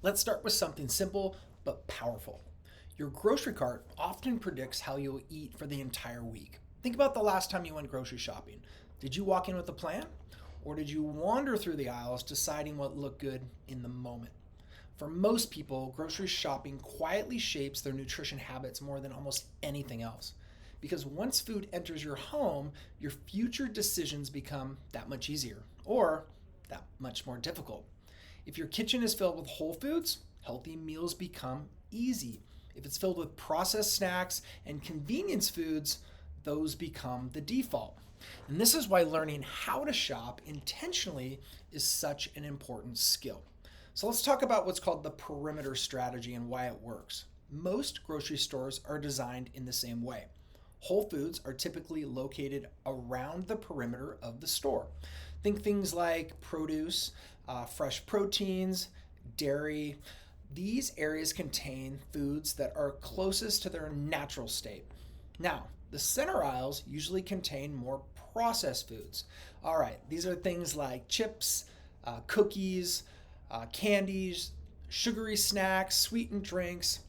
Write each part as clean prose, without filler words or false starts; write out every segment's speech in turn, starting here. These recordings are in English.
Let's start with something simple but powerful. Your grocery cart often predicts how you'll eat for the entire week. Think about the last time you went grocery shopping. Did you walk in with a plan? Or did you wander through the aisles deciding what looked good in the moment? For most people, grocery shopping quietly shapes their nutrition habits more than almost anything else. Because once food enters your home, your future decisions become that much easier or that much more difficult. If your kitchen is filled with whole foods, healthy meals become easy. If it's filled with processed snacks and convenience foods, those become the default. And this is why learning how to shop intentionally is such an important skill. So let's talk about what's called the perimeter strategy and why it works. Most grocery stores are designed in the same way. Whole foods are typically located around the perimeter of the store. Think things like produce, fresh proteins, dairy. These areas contain foods that are closest to their natural state. Now, the center aisles usually contain more processed foods. All right, these are things like chips, cookies, candies, sugary snacks, sweetened drinks.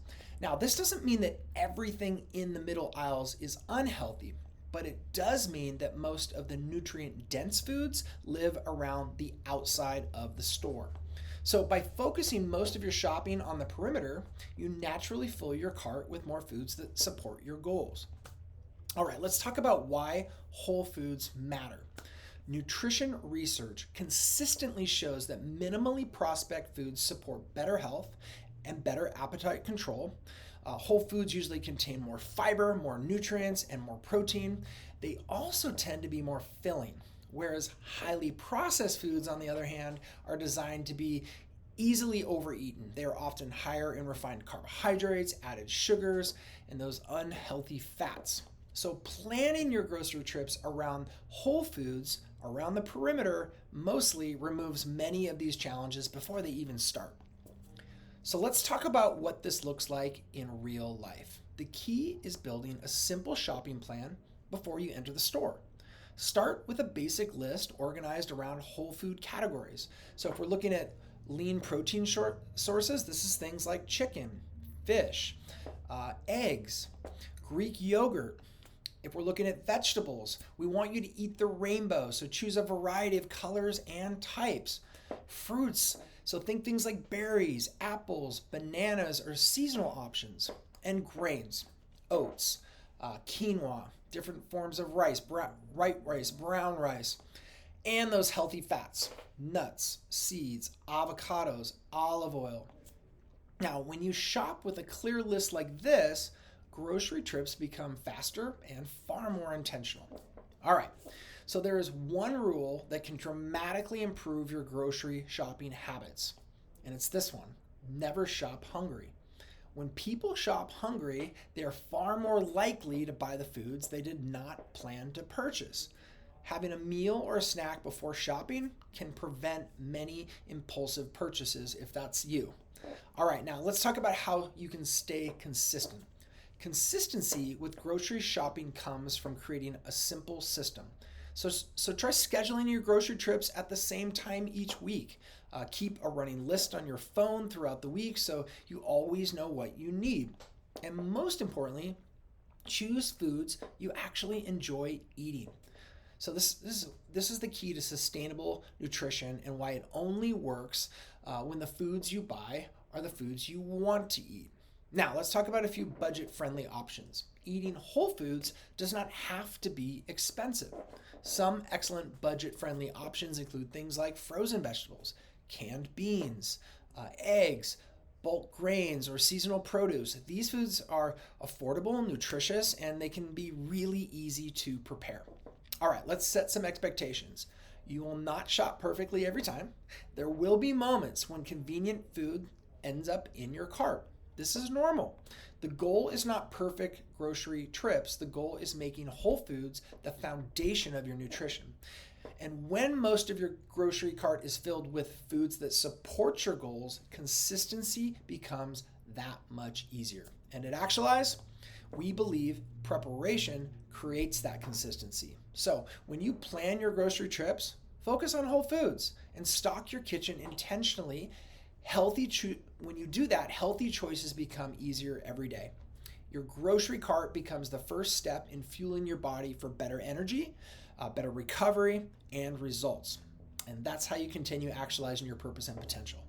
Now, this doesn't mean that everything in the middle aisles is unhealthy, but it does mean that most of the nutrient dense foods live around the outside of the store. So, by focusing most of your shopping on the perimeter, you naturally fill your cart with more foods that support your goals. All right, let's talk about why whole foods matter. Nutrition research consistently shows that minimally processed foods support better health and better appetite control. Whole foods usually contain more fiber, more nutrients, and more protein. They also tend to be more filling, whereas highly processed foods, on the other hand, are designed to be easily overeaten. They are often higher in refined carbohydrates, added sugars, and those unhealthy fats. So, planning your grocery trips around whole foods, around the perimeter, mostly removes many of these challenges before they even start. So let's talk about what this looks like in real life. The key is building a simple shopping plan before you enter the store. Start with a basic list organized around whole food categories. So if we're looking at lean protein sources, this is things like chicken, fish, eggs, Greek yogurt. If we're looking at vegetables, we want you to eat the rainbow, so choose a variety of colors and types. Fruits, so think things like berries, apples, bananas, or seasonal options. And grains, oats, quinoa, different forms of rice, white rice, brown rice, and those healthy fats, nuts, seeds, avocados, olive oil. Now, when you shop with a clear list like this, grocery trips become faster and far more intentional. All right, so there is one rule that can dramatically improve your grocery shopping habits, and it's this one: never shop hungry. When people shop hungry, they are far more likely to buy the foods they did not plan to purchase. Having a meal or a snack before shopping can prevent many impulsive purchases if that's you. All right, now let's talk about how you can stay consistent. Consistency with grocery shopping comes from creating a simple system. So try scheduling your grocery trips at the same time each week. Keep a running list on your phone throughout the week so you always know what you need. And most importantly, choose foods you actually enjoy eating. So this is the key to sustainable nutrition and why it only works when the foods you buy are the foods you want to eat. Now, let's talk about a few budget-friendly options. Eating whole foods does not have to be expensive. Some excellent budget-friendly options include things like frozen vegetables, canned beans, eggs, bulk grains, or seasonal produce. These foods are affordable, nutritious, and they can be really easy to prepare. All right, let's set some expectations. You will not shop perfectly every time. There will be moments when convenient food ends up in your cart. This is normal. The goal is not perfect grocery trips. The goal is making whole foods the foundation of your nutrition. And when most of your grocery cart is filled with foods that support your goals, consistency becomes that much easier. And at Actualize, we believe preparation creates that consistency. So when you plan your grocery trips, focus on whole foods and stock your kitchen intentionally. Healthy when you do that, healthy choices become easier every day. Your grocery cart becomes the first step in fueling your body for better energy, better recovery, and results. And that's how you continue actualizing your purpose and potential.